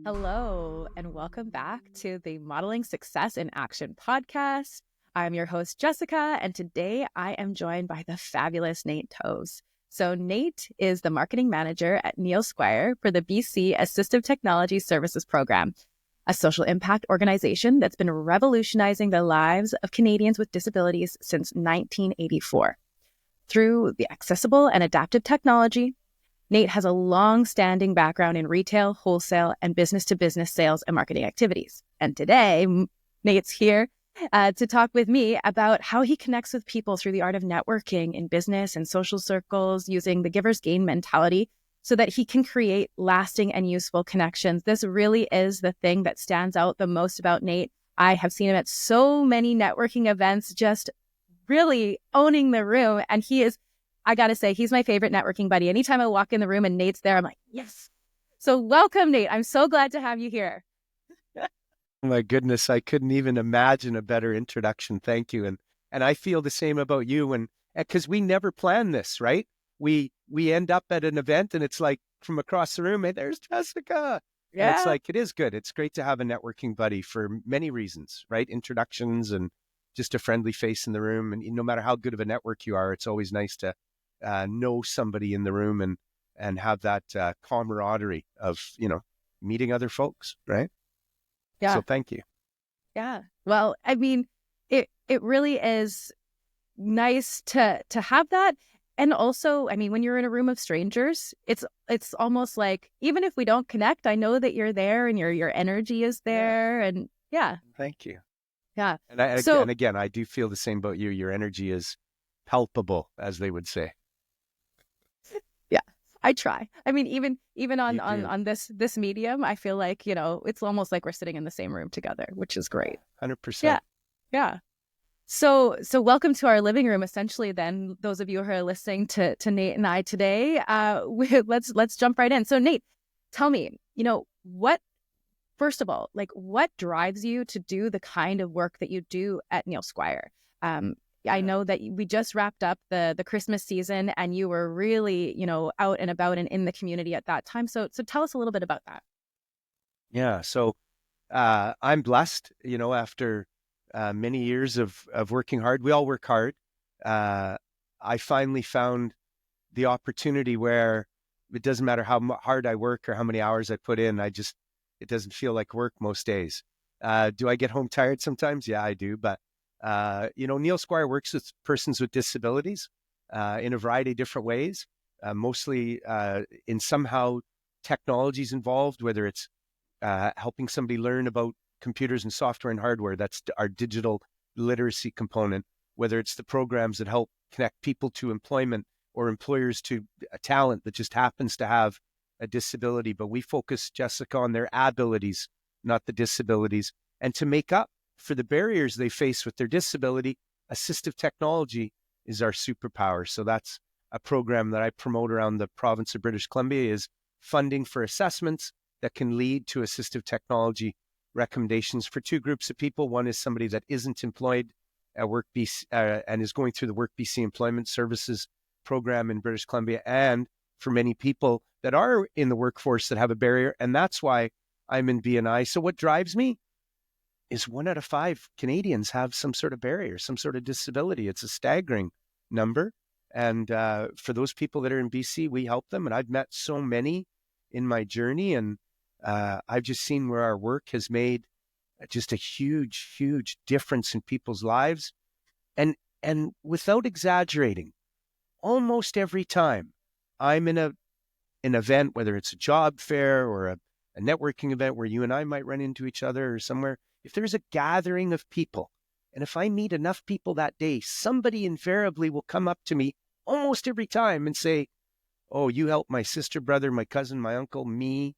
Hello, and welcome back to the Modeling Success in Action podcast. I'm your host, Jessica, and today I am joined by the fabulous Nate Toevs. So Nate is the Marketing Manger at Neil Squire for the BC Assistive Technology Services program, a social impact organization that's been revolutionizing the lives of Canadians with disabilities since 1984. Through the accessible and adaptive technology, Nate has a long-standing background in retail, wholesale, and business-to-business sales and marketing activities. And today, Nate's here to talk with me about how he connects with people through the art of networking in business and social circles using the giver's gain mentality so that he can create lasting and useful connections. This really is the thing that stands out the most about Nate. I have seen him at so many networking events, just really owning the room. And I got to say, he's my favorite networking buddy. Anytime I walk in the room and Nate's there, I'm like, yes. So welcome, Nate. I'm so glad to have you here. Oh my goodness, I couldn't even imagine a better introduction. Thank you. And I feel the same about you. And because we never plan this, right? We end up at an event and it's like from across the room, hey, there's Jessica. Yeah. And it's like, it is good. It's great to have a networking buddy for many reasons, right? Introductions and just a friendly face in the room. And no matter how good of a network you are, it's always nice to know somebody in the room and have that camaraderie of, meeting other folks, right? Yeah. So thank you. Yeah. Well, I mean, it really is nice to have that. And also, I mean, when you're in a room of strangers, it's almost like, even if we don't connect, I know that you're there and your energy is there. Yeah. And yeah. Thank you. Yeah. And again, I do feel the same about you. Your energy is palpable, as they would say. Yeah, I try. I mean, even on this medium, I feel like, it's almost like we're sitting in the same room together, which is great. 100%. Yeah. Yeah. So welcome to our living room, essentially, then, those of you who are listening to Nate and I today. Let's jump right in. So Nate, tell me, first of all, what drives you to do the kind of work that you do at Neil Squire? I know that we just wrapped up the Christmas season and you were really, out and about and in the community at that time. So tell us a little bit about that. Yeah. So I'm blessed, after many years of working hard. We all work hard. I finally found the opportunity where it doesn't matter how hard I work or how many hours I put in. It doesn't feel like work most days. Do I get home tired sometimes? Yeah, I do. But Neil Squire works with persons with disabilities in a variety of different ways, mostly in somehow technologies involved, whether it's helping somebody learn about computers and software and hardware. That's our digital literacy component, whether it's the programs that help connect people to employment or employers to a talent that just happens to have a disability. But we focus, Jessica, on their abilities, not the disabilities. And to make up for the barriers they face with their disability, assistive technology is our superpower. So that's a program that I promote around the province of British Columbia, is funding for assessments that can lead to assistive technology recommendations for two groups of people. One is somebody that isn't employed at WorkBC and is going through the WorkBC Employment Services program in British Columbia, and for many people that are in the workforce that have a barrier. And that's why I'm in BNI. So what drives me is 1 out of 5 Canadians have some sort of barrier, some sort of disability. It's a staggering number. And for those people that are in BC, we help them. And I've met so many in my journey. And I've just seen where our work has made just a huge, huge difference in people's lives. And without exaggerating, almost every time I'm in an event, whether it's a job fair or a networking event where you and I might run into each other or somewhere, if there's a gathering of people, and if I meet enough people that day, somebody invariably will come up to me almost every time and say, oh, you helped my sister, brother, my cousin, my uncle, me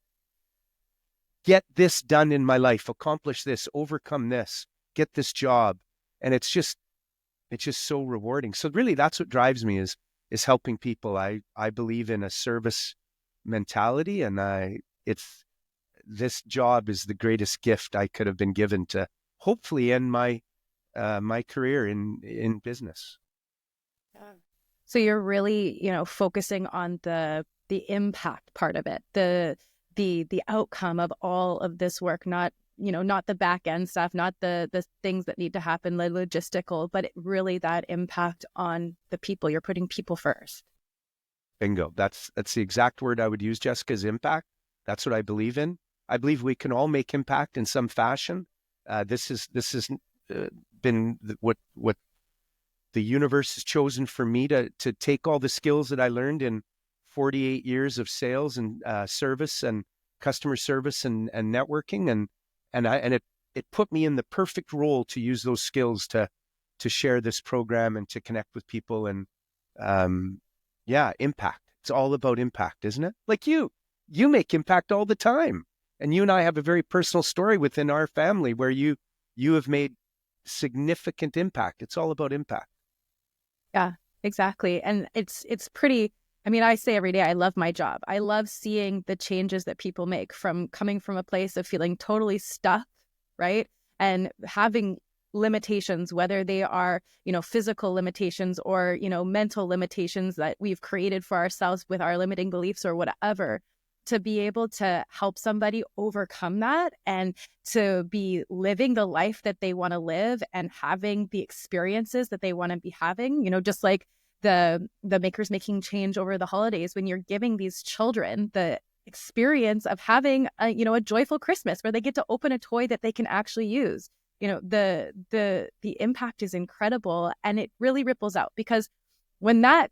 get this done in my life, accomplish this, overcome this, get this job. And it's just so rewarding. So really that's what drives me is helping people. I believe in a service mentality, and this job is the greatest gift I could have been given to hopefully end my career in business. So you're really, focusing on the impact part of it, the the outcome of all of this work, not, not the back end stuff, not the things that need to happen, the logistical, but really that impact on the people. You're putting people first. Bingo. That's the exact word I would use, Jessica, is impact. That's what I believe in. I believe we can all make impact in some fashion. This has been what the universe has chosen for me to take all the skills that I learned in 48 years of sales and service and customer service and networking, and it put me in the perfect role to use those skills to share this program and to connect with people and impact. It's all about impact, isn't it? Like you make impact all the time, and you and I have a very personal story within our family where you have made significant impact. It's all about impact. Yeah, exactly. And it's pretty, I mean, I say every day, I love my job. I love seeing the changes that people make from coming from a place of feeling totally stuck, right? And having limitations, whether they are, physical limitations or, mental limitations that we've created for ourselves with our limiting beliefs or whatever, to be able to help somebody overcome that and to be living the life that they want to live and having the experiences that they want to be having, just like the Makers Making Change over the holidays, when you're giving these children the experience of having a joyful Christmas where they get to open a toy that they can actually use. The impact is incredible, and it really ripples out, because when that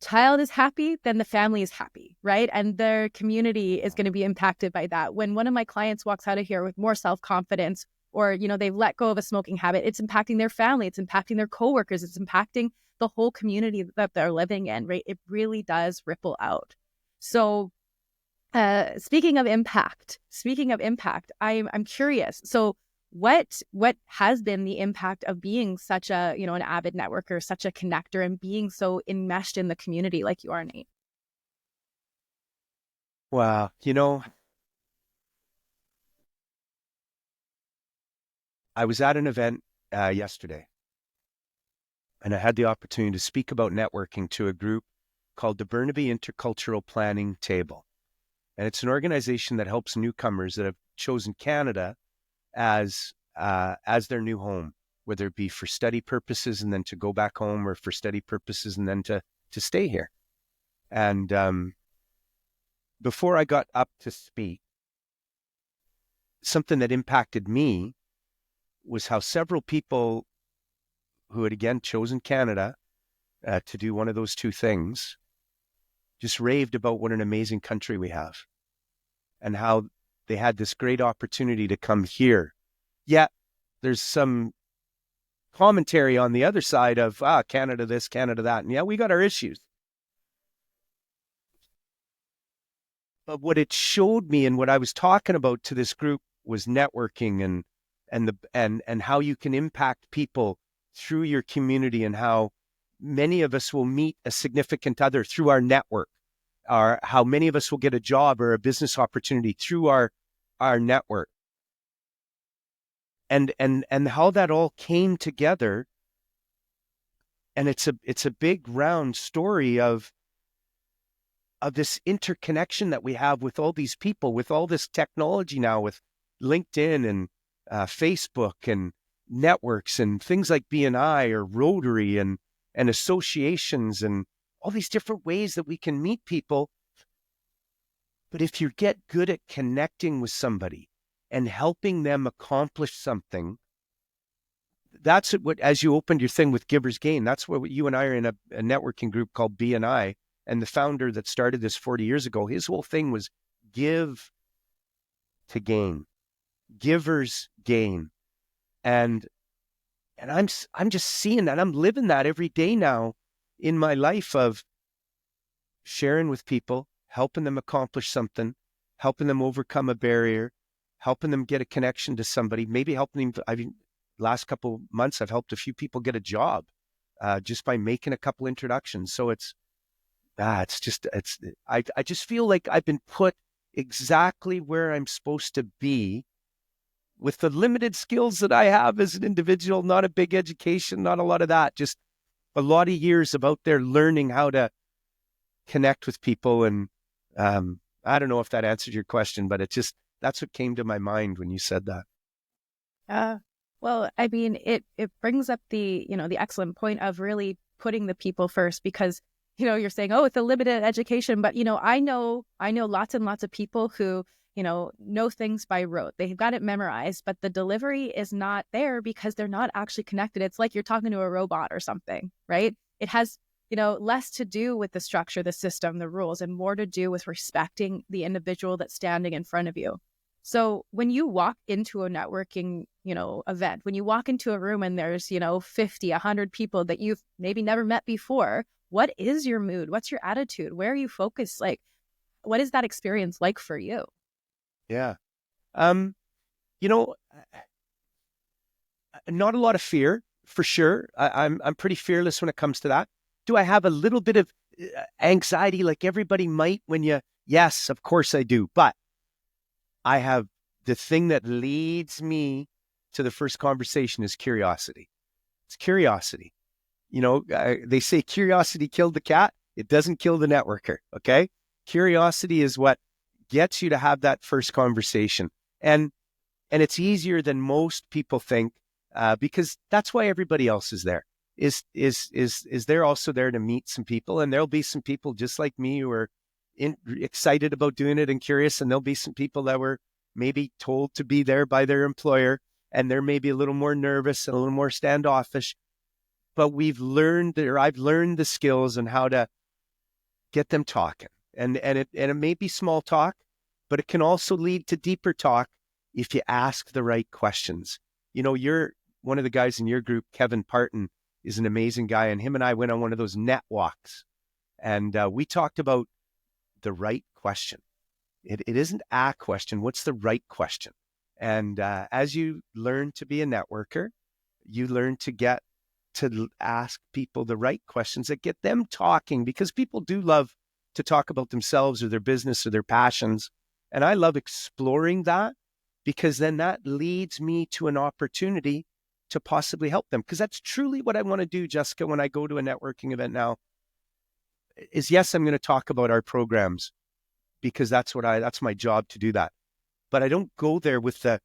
child is happy, then the family is happy, right? And their community is going to be impacted by that. When one of my clients walks out of here with more self-confidence, or, they've let go of a smoking habit, it's impacting their family, it's impacting their coworkers, it's impacting the whole community that they're living in, right? It really does ripple out. So speaking of impact, I'm curious. So what has been the impact of being such a, an avid networker, such a connector, and being so enmeshed in the community like you are, Nate? Wow. I was at an event yesterday, and I had the opportunity to speak about networking to a group called the Burnaby Intercultural Planning Table. And it's an organization that helps newcomers that have chosen Canada as their new home, whether it be for study purposes and then to go back home, or for study purposes and then to stay here. And before I got up to speak, something that impacted me was how several people who had again chosen Canada to do one of those two things just raved about what an amazing country we have and how they had this great opportunity to come here. Yet there's some commentary on the other side of Canada this, Canada that, and yeah, we got our issues. But what it showed me and what I was talking about to this group was networking and how you can impact people through your community, and how many of us will meet a significant other through our network, or how many of us will get a job or a business opportunity through our network. And how that all came together. And it's a big round story of this interconnection that we have with all these people, with all this technology now, with LinkedIn and Facebook and networks and things like BNI or Rotary and associations and all these different ways that we can meet people. But if you get good at connecting with somebody and helping them accomplish something, that's what, as you opened your thing with Giver's Gain, that's what you and I are in a networking group called BNI. And the founder that started this 40 years ago, his whole thing was give to gain, givers gain. And I'm just seeing that. I'm living that every day now in my life, of sharing with people, helping them accomplish something, helping them overcome a barrier, helping them get a connection to somebody, maybe helping them. Last couple months, I've helped a few people get a job just by making a couple introductions. So I just feel like I've been put exactly where I'm supposed to be with the limited skills that I have as an individual, not a big education, not a lot of that, just a lot of years of out there learning how to connect with people. And I don't know if that answered your question, but that's what came to my mind when you said that. Well, I mean, it brings up the excellent point of really putting the people first, because, you're saying, oh, it's a limited education, but, I know lots and lots of people who, know things by rote. They've got it memorized, but the delivery is not there because they're not actually connected. It's like you're talking to a robot or something, right? It has, less to do with the structure, the system, the rules, and more to do with respecting the individual that's standing in front of you. So when you walk into a networking, event, when you walk into a room and there's, 50, 100 people that you've maybe never met before, what is your mood? What's your attitude? Where are you focused? Like, what is that experience like for you? Yeah. You know, not a lot of fear, for sure. I'm pretty fearless when it comes to that. Do I have a little bit of anxiety like everybody might yes, of course I do. But I have the thing that leads me to the first conversation is curiosity. It's curiosity. They say curiosity killed the cat. It doesn't kill the networker. Okay. Curiosity is what gets you to have that first conversation. And it's easier than most people think, because that's why everybody else is there. Is they're also there to meet some people, and there'll be some people just like me who are excited about doing it and curious, and there'll be some people that were maybe told to be there by their employer, and they're maybe a little more nervous and a little more standoffish. But I've learned the skills and how to get them talking, and it may be small talk, but it can also lead to deeper talk if you ask the right questions. You're one of the guys in your group, Kevin Parton, is an amazing guy, and him and I went on one of those net walks, and we talked about the right question. It isn't a question. What's the right question? And as you learn to be a networker, you learn to get to ask people the right questions that get them talking, because people do love to talk about themselves or their business or their passions. And I love exploring that, because then that leads me to an opportunity to possibly help them. Because that's truly what I want to do, Jessica, when I go to a networking event now, is yes, I'm going to talk about our programs, because that's my job to do that. But I don't go there with the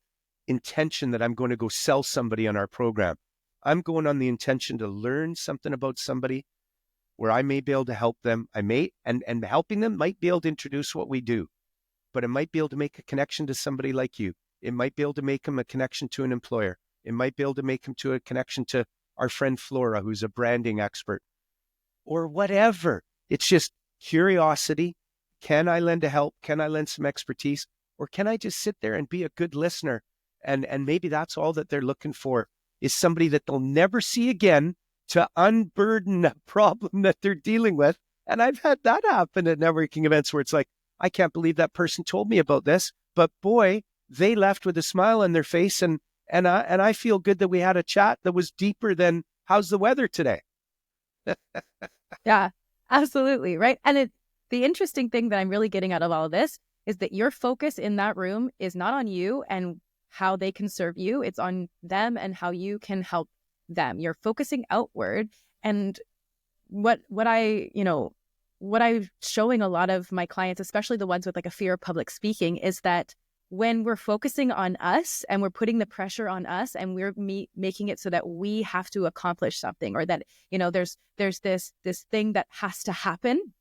intention that I'm going to go sell somebody on our program. I'm going on the intention to learn something about somebody where I may be able to help them. And helping them might be able to introduce what we do, but it might be able to make a connection to somebody like you. It might be able to make them a connection to an employer. It might be able to make them to a connection to our friend Flora, who's a branding expert, or whatever. It's just curiosity. Can I lend a help? Can I lend some expertise? Or can I just sit there and be a good listener? And maybe that's all that they're looking for, is somebody that they'll never see again to unburden a problem that they're dealing with. And I've had that happen at networking events where it's like, I can't believe that person told me about this, but boy, they left with a smile on their face, and I feel good that we had a chat that was deeper than how's the weather today. Yeah, absolutely. Right. And the interesting thing that I'm really getting out of all of this is that your focus in that room is not on you and how they can serve you. It's on them and how you can help them. You're focusing outward. And what I'm showing a lot of my clients, especially the ones with like a fear of public speaking, is that when we're focusing on us and we're putting the pressure on us and we're making it so that we have to accomplish something, or that, there's this thing that has to happen,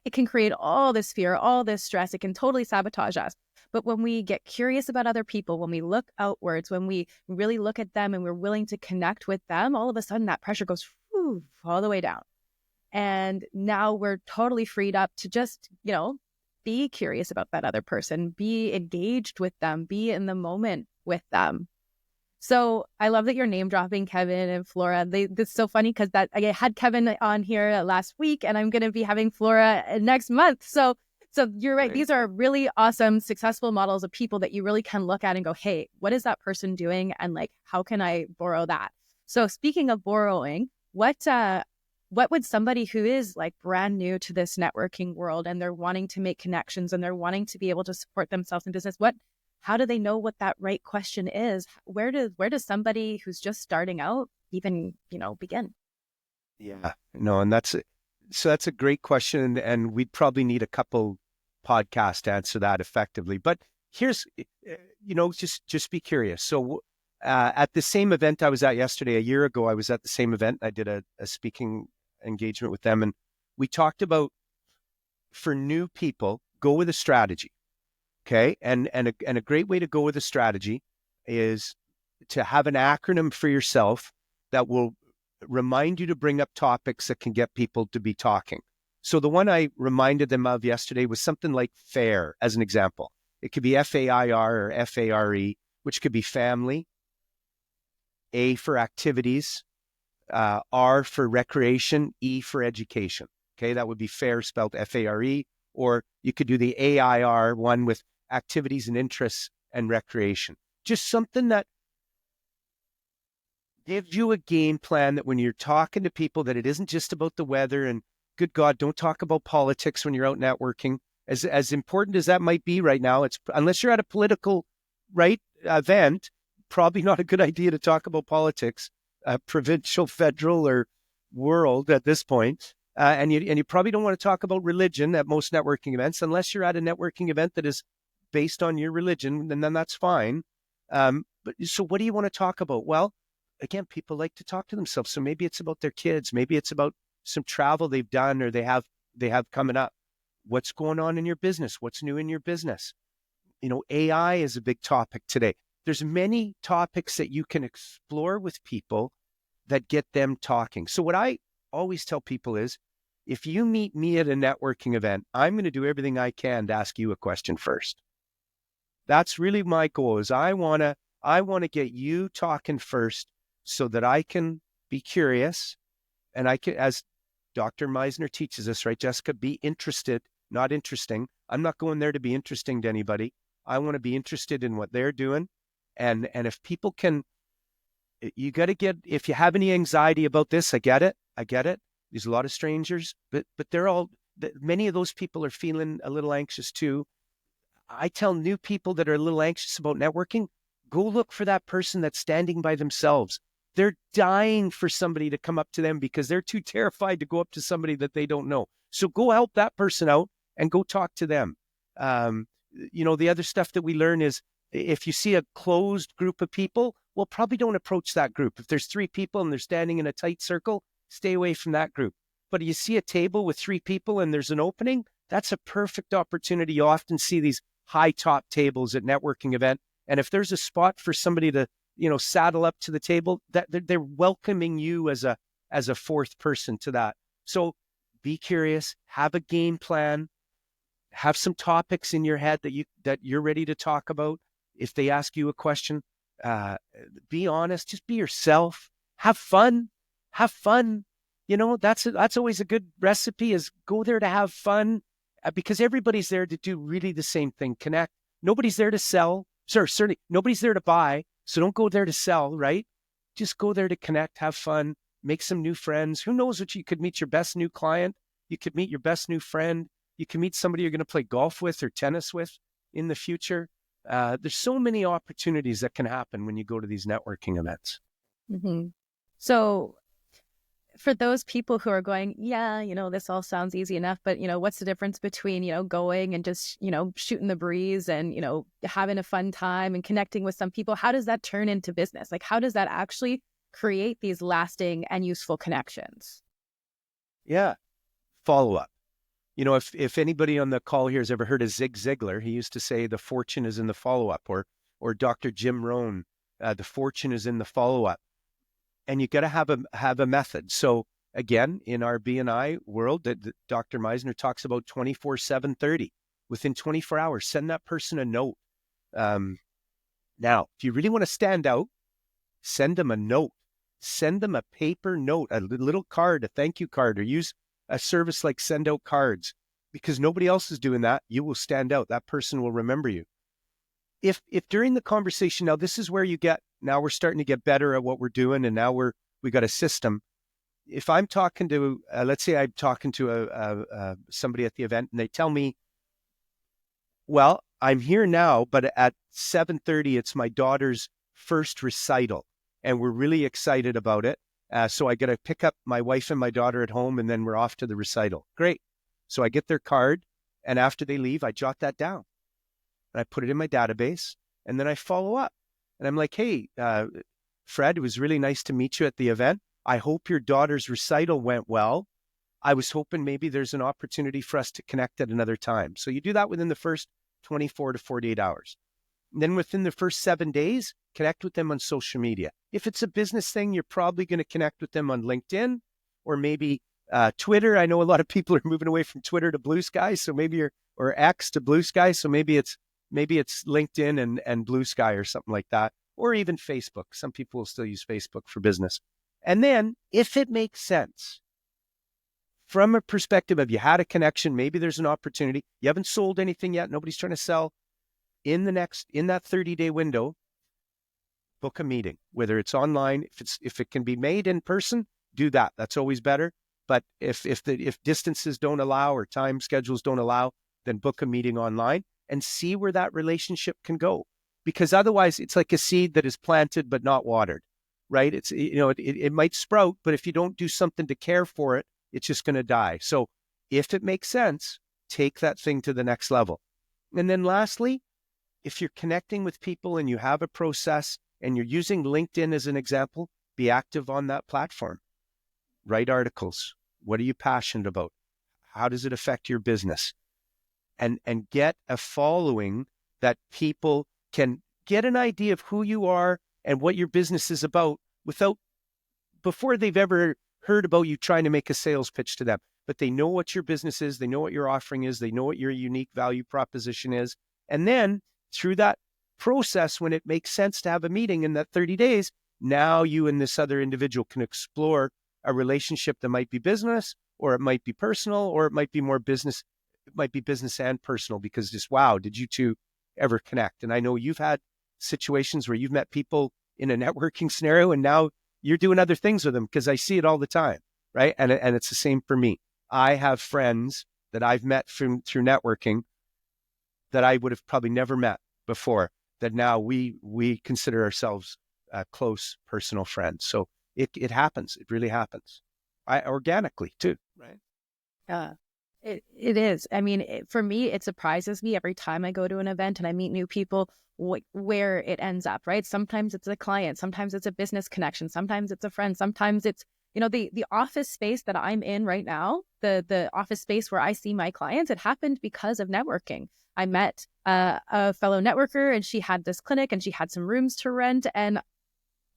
it can create all this fear, all this stress. It can totally sabotage us. But when we get curious about other people, when we look outwards, when we really look at them and we're willing to connect with them, all of a sudden that pressure goes all the way down. And now we're totally freed up to just, be curious about that other person, be engaged with them, be in the moment with them. So I love that you're name dropping Kevin and Flora. It's so funny because I had Kevin on here last week, and I'm going to be having Flora next month. So you're right. These are really awesome, successful models of people that you really can look at and go, hey, what is that person doing? And like, how can I borrow that? So speaking of borrowing, what would somebody who is like brand new to this networking world and they're wanting to make connections and they're wanting to be able to support themselves in business, how do they know what that right question is? Where does somebody who's just starting out even, begin? Yeah, no, and that's a great question, and we'd probably need a couple podcast to answer that effectively. But here's, just be curious. So at the same event I was at yesterday, a year ago, I was at the same event. I did a speaking engagement with them, and we talked about, for new people, go with a strategy. Okay. And a great way to go with a strategy is to have an acronym for yourself that will remind you to bring up topics that can get people to be talking. So the one I reminded them of yesterday was something like FAIR, as an example. It could be FAIR or FARE, which could be family, A for activities, R for recreation, E for education. Okay, that would be FAIR spelled FARE, or you could do the AIR one with activities and interests and recreation. Just something that gives you a game plan that when you're talking to people, that it isn't just about the weather, and good God, don't talk about politics when you're out networking. As important as that might be right now, it's, unless you're at a political event, probably not a good idea to talk about politics, provincial, federal, or world at this point. And you probably don't want to talk about religion at most networking events, unless you're at a networking event that is based on your religion, and then that's fine. But so what do you want to talk about? Well, again, people like to talk to themselves. So maybe it's about their kids. Maybe it's about some travel they've done or they have coming up. What's going on in your business? What's new in your business? AI is a big topic today. There's many topics that you can explore with people that get them talking. So what I always tell people is, if you meet me at a networking event, I'm going to do everything I can to ask you a question first. That's really my goal, is I want to get you talking first so that I can be curious, and I can, as Dr. Meisner teaches us, right, Jessica, be interested, not interesting. I'm not going there to be interesting to anybody. I want to be interested in what they're doing. And if people can, you got to get, if you have any anxiety about this, I get it. There's a lot of strangers, but many of those people are feeling a little anxious too. I tell new people that are a little anxious about networking, go look for that person that's standing by themselves. They're dying for somebody to come up to them because they're too terrified to go up to somebody that they don't know. So go help that person out and go talk to them. The other stuff that we learn is, if you see a closed group of people, well, probably don't approach that group. If there's 3 people and they're standing in a tight circle, stay away from that group. But you see a table with 3 people and there's an opening, that's a perfect opportunity. You often see these high top tables at networking event. And if there's a spot for somebody to, saddle up to the table, that they're welcoming you as a 4th person to that. So be curious, have a game plan, have some topics in your head that you're ready to talk about. If they ask you a question, be honest, just be yourself, have fun. That's always a good recipe, is go there to have fun, because everybody's there to do really the same thing, connect. Nobody's there to sell. Certainly nobody's there to buy. So don't go there to sell, right? Just go there to connect, have fun, make some new friends. Who knows what, you could meet your best new client. You could meet your best new friend. You can meet somebody you're going to play golf with or tennis with in the future. There's so many opportunities that can happen when you go to these networking events. Mm-hmm. So for those people who are going, this all sounds easy enough, but, what's the difference between, going and just, shooting the breeze and, having a fun time and connecting with some people? How does that turn into business? Like, how does that actually create these lasting and useful connections? Yeah. Follow up. If anybody on the call here has ever heard of Zig Ziglar, he used to say the fortune is in the follow-up, or Dr. Jim Rohn, the fortune is in the follow-up. And you got to have a method. So again, in our B&I world, that Dr. Meisner talks about 24/7/30. Within 24 hours, send that person a note. Now, if you really want to stand out, send them a note. Send them a paper note, a little card, a thank you card, or use a service like Send Out Cards, because nobody else is doing that. You will stand out. That person will remember you. If during the conversation, now this is where now we're starting to get better at what we're doing, and now we got a system. If I'm talking to, let's say I'm talking to somebody at the event, and they tell me, well, I'm here now, but at 7:30, it's my daughter's first recital, and we're really excited about it. So I got to pick up my wife and my daughter at home, and then we're off to the recital. Great. So I get their card, And after they leave, I jot that down and I put it in my database, and then I follow up. And I'm like, hey, Fred, it was really nice to meet you at the event. I hope your daughter's recital went well. I was hoping maybe there's an opportunity for us to connect at another time. So you do that within the first 24 to 48 hours. And then within the first 7 days, connect with them on social media. If it's a business thing, you're probably going to connect with them on LinkedIn or maybe Twitter. I know a lot of people are moving away from Twitter to Blue Sky, so maybe or X to Blue Sky. So maybe it's LinkedIn and Blue Sky or something like that, or even Facebook. Some people will still use Facebook for business. And then if it makes sense, from a perspective of you had a connection, maybe there's an opportunity, you haven't sold anything yet, nobody's trying to sell, in that 30-day window, book a meeting, whether it's online, if it can be made in person, do that. That's always better. But if distances don't allow or time schedules don't allow, then book a meeting online and see where that relationship can go. Because otherwise it's like a seed that is planted but not watered, right? It's, it might sprout, but if you don't do something to care for it, it's just going to die. So if it makes sense, take that thing to the next level. And then lastly, if you're connecting with people and you have a process and you're using LinkedIn as an example, be active on that platform. Write articles. What are you passionate about? How does it affect your business? And get a following that people can get an idea of who you are and what your business is about before they've ever heard about you trying to make a sales pitch to them. But they know what your business is, they know what your offering is, they know what your unique value proposition is. And then through that process, when it makes sense to have a meeting in that 30 days, now you and this other individual can explore a relationship that might be business, or it might be personal, or it might be more business. It might be business and personal, because just, wow, did you two ever connect? And I know you've had situations where you've met people in a networking scenario and now you're doing other things with them, because I see it all the time, right? And it's the same for me. I have friends that I've met through networking that I would have probably never met before, that now we consider ourselves close personal friends. So it happens. It really happens. Organically too, right? Yeah, it is. I mean, for me, it surprises me every time I go to an event and I meet new people where it ends up, right? Sometimes it's a client, sometimes it's a business connection, sometimes it's a friend, sometimes it's, the office space that I'm in right now, the office space where I see my clients, it happened because of networking. I met a fellow networker and she had this clinic and she had some rooms to rent, and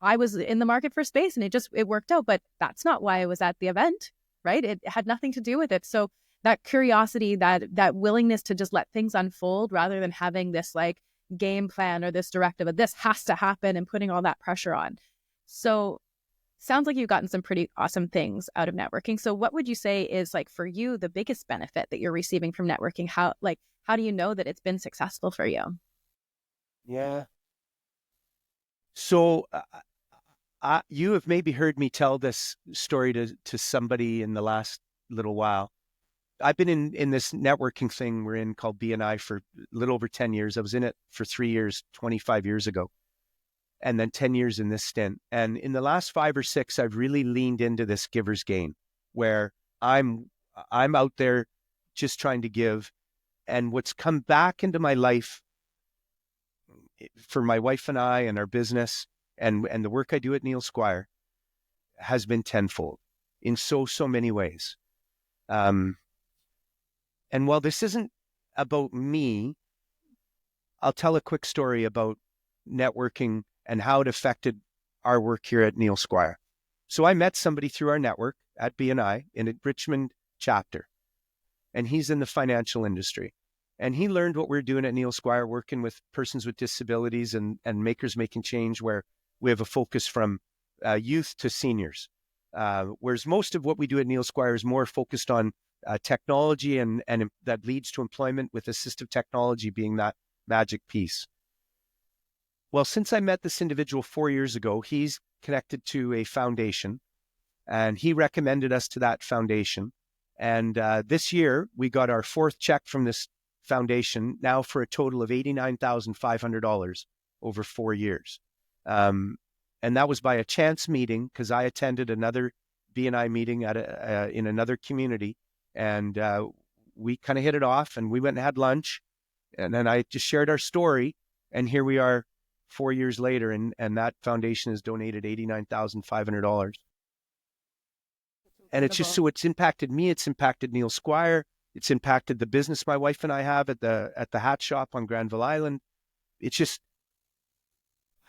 I was in the market for space and it worked out, but that's not why I was at the event, right? It had nothing to do with it. So that curiosity, that willingness to just let things unfold rather than having this like game plan or this directive of this has to happen and putting all that pressure on. So sounds like you've gotten some pretty awesome things out of networking. So what would you say is, like, for you, the biggest benefit that you're receiving from networking? How do you know that it's been successful for you? Yeah. So you have maybe heard me tell this story to somebody in the last little while. I've been in this networking thing we're in called BNI for a little over 10 years. I was in it for 3 years, 25 years ago, and then 10 years in this stint. And in the last 5 or 6, I've really leaned into this giver's gain, where I'm out there just trying to give. And what's come back into my life for my wife and I and our business and the work I do at Neil Squire has been tenfold in so many ways. And while this isn't about me, I'll tell a quick story about networking and how it affected our work here at Neil Squire. So I met somebody through our network at BNI in a Richmond chapter, and he's in the financial industry. And he learned what we're doing at Neil Squire, working with persons with disabilities and makers making change, where we have a focus from youth to seniors. Whereas most of what we do at Neil Squire is more focused on technology and that leads to employment, with assistive technology being that magic piece. Well, since I met this individual 4 years ago, he's connected to a foundation, and he recommended us to that foundation. And this year, we got our 4th check from this foundation, now for a total of $89,500 over 4 years. And that was by a chance meeting, because I attended another BNI meeting in another community, and we kind of hit it off, and we went and had lunch, and then I just shared our story, and here we are 4 years later, and that foundation has donated $89,500. And it's just, so it's impacted me. It's impacted Neil Squire. It's impacted the business my wife and I have at the hat shop on Granville Island. It's just,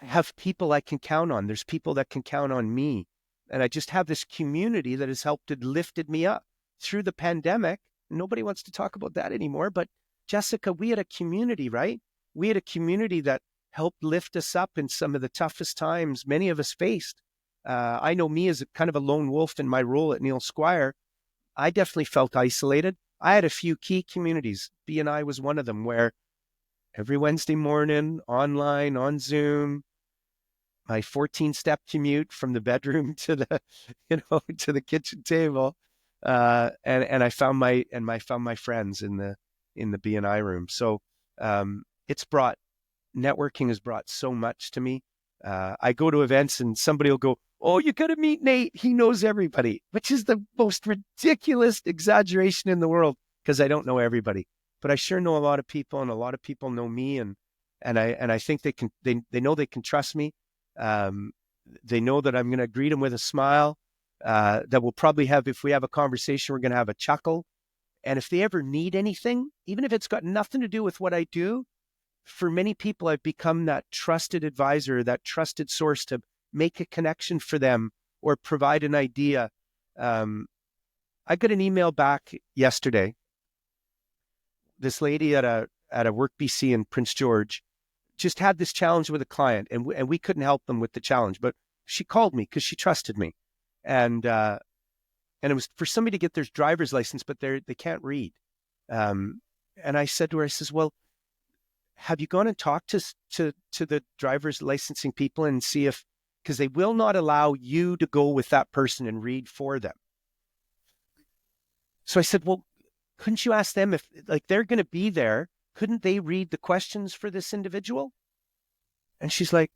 I have people I can count on. There's people that can count on me. And I just have this community that has helped and lifted me up through the pandemic. Nobody wants to talk about that anymore. But Jessica, we had a community, right? We had a community that helped lift us up in some of the toughest times many of us faced. I know me as a kind of a lone wolf in my role at Neil Squire. I definitely felt isolated. I had a few key communities. BNI was one of them, where every Wednesday morning, online, on Zoom, my 14-step commute from the bedroom to the, to the kitchen table, and I found my friends in the BNI room. So networking has brought so much to me. I go to events and somebody will go, "Oh, you got to meet Nate. He knows everybody," which is the most ridiculous exaggeration in the world, because I don't know everybody, but I sure know a lot of people, and a lot of people know me, and I think they know they can trust me. They know that I'm going to greet them with a smile. That we'll probably have, if we have a conversation, we're going to have a chuckle. And if they ever need anything, even if it's got nothing to do with what I do, for many people, I've become that trusted advisor, that trusted source to make a connection for them or provide an idea. I got an email back yesterday. This lady at a WorkBC in Prince George just had this challenge with a client, and we couldn't help them with the challenge, but she called me because she trusted me. And it was for somebody to get their driver's license, but they can't read. And I said to her, I says, "Well, have you gone and talked to the driver's licensing people and see if," because they will not allow you to go with that person and read for them. So I said, "Well, couldn't you ask them if, like, they're going to be there, couldn't they read the questions for this individual?" And she's like,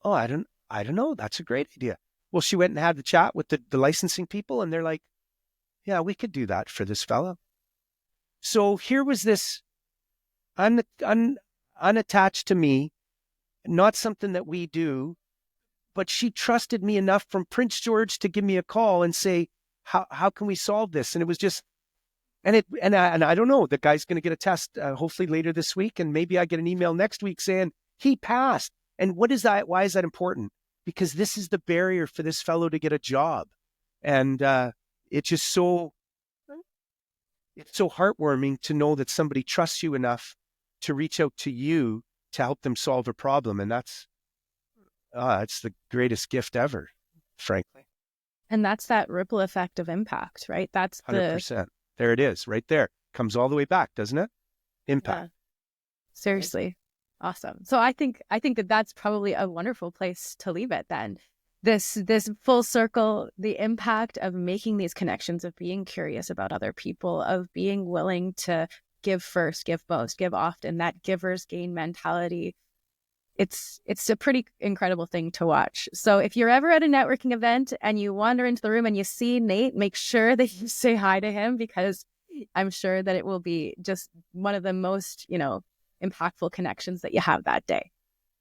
"Oh, I don't know. That's a great idea." Well, she went and had the chat with the licensing people, and they're like, "Yeah, we could do that for this fellow." So here was this unattached to me, not something that we do, but she trusted me enough from Prince George to give me a call and say, how can we solve this? And it was just, and I don't know, the guy's going to get a test hopefully later this week, and maybe I get an email next week saying he passed. And what is that? Why is that important? Because this is the barrier for this fellow to get a job. And it's just so heartwarming to know that somebody trusts you enough to reach out to you to help them solve a problem. And it's the greatest gift ever, frankly. And that's that ripple effect of impact, right? That's 100%. There it is, right there. Comes all the way back, doesn't it? Impact. Yeah. Seriously. Awesome. So I think that that's probably a wonderful place to leave it then. This full circle, the impact of making these connections, of being curious about other people, of being willing to give first, give most, give often, that giver's gain mentality. It's a pretty incredible thing to watch. So if you're ever at a networking event and you wander into the room and you see Nate, make sure that you say hi to him, because I'm sure that it will be just one of the most, impactful connections that you have that day.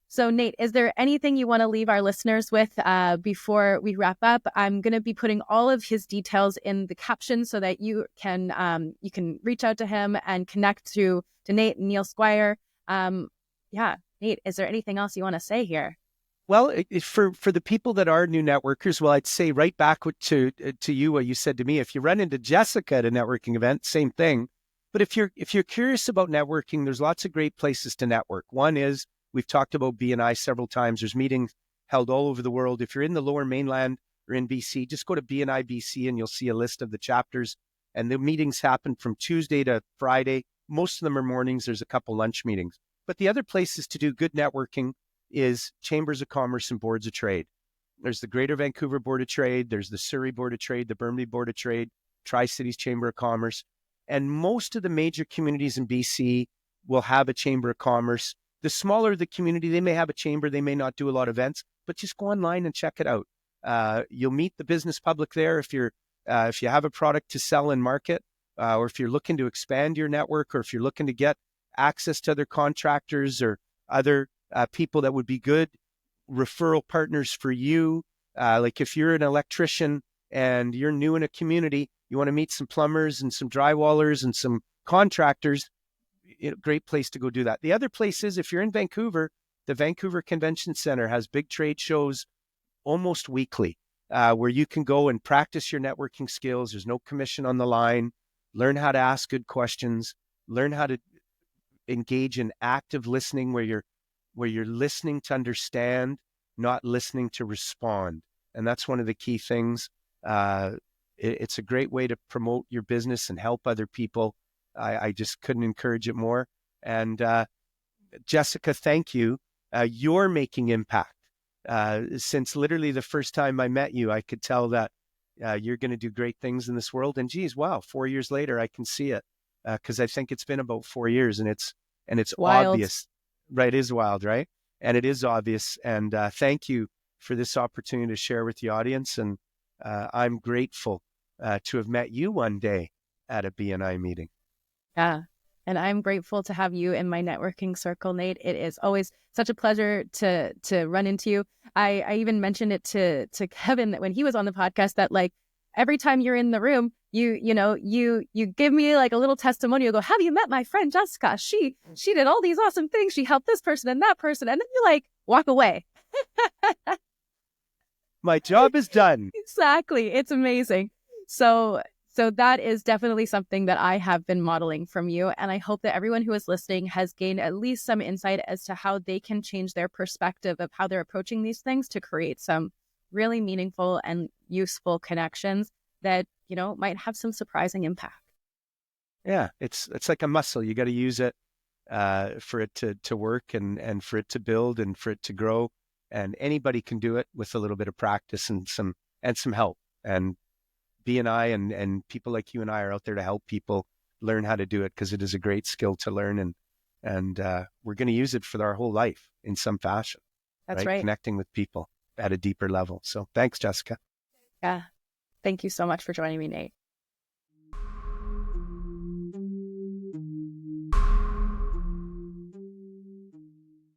So Nate, is there anything you want to leave our listeners with before we wrap up? I'm going to be putting all of his details in the caption so that you can reach out to him and connect to Nate and Neil Squire. Nate, is there anything else you want to say here? Well, for the people that are new networkers, well, I'd say right back to you, what you said to me. If you run into Jessica at a networking event, same thing. But if you're curious about networking, there's lots of great places to network. One is, we've talked about BNI several times. There's meetings held all over the world. If you're in the Lower Mainland or in BC, just go to BNI BC and you'll see a list of the chapters. And the meetings happen from Tuesday to Friday. Most of them are mornings. There's a couple lunch meetings. But the other places to do good networking is chambers of commerce and boards of trade. There's the Greater Vancouver Board of Trade. There's the Surrey Board of Trade, the Burnaby Board of Trade, Tri-Cities Chamber of Commerce. And most of the major communities in BC will have a chamber of commerce. The smaller the community, they may have a chamber. They may not do a lot of events, but just go online and check it out. You'll meet the business public there if you have a product to sell and market. or if you're looking to expand your network, or if you're looking to get access to other contractors or other people that would be good referral partners for you. Like if you're an electrician and you're new in a community, you want to meet some plumbers and some drywallers and some contractors, great place to go do that. The other place is if you're in Vancouver, the Vancouver Convention Center has big trade shows almost weekly, where you can go and practice your networking skills. There's no commission on the line. Learn how to ask good questions. Learn how to engage in active listening, where you're listening to understand, not listening to respond. And that's one of the key things. It's a great way to promote your business and help other people. I just couldn't encourage it more. And Jessica, thank you. You're making impact. Since literally the first time I met you, I could tell that you're going to do great things in this world. And geez, wow, 4 years later, I can see it, because I think it's been about 4 years, and it's Wild. obvious, right? It is wild, right? And it is obvious. And thank you for this opportunity to share with the audience. And I'm grateful to have met you one day at a BNI meeting. Yeah. And I'm grateful to have you in my networking circle, Nate. It is always such a pleasure to run into you. I even mentioned it to Kevin that when he was on the podcast, that like every time you're in the room, you give me like a little testimonial. You go, have you met my friend Jessica? She did all these awesome things. She helped this person and that person. And then you like walk away. My job is done. Exactly. It's amazing. So that is definitely something that I have been modeling from you. And I hope that everyone who is listening has gained at least some insight as to how they can change their perspective of how they're approaching these things to create some really meaningful and useful connections that, might have some surprising impact. Yeah, it's like a muscle. You got to use it for it to work, and for it to build, and for it to grow. And anybody can do it with a little bit of practice and some help. And BNI and people like you and I are out there to help people learn how to do it, because it is a great skill to learn, and we're going to use it for our whole life in some fashion. That's right. Connecting with people at a deeper level. So thanks, Jessica. Yeah. Thank you so much for joining me, Nate.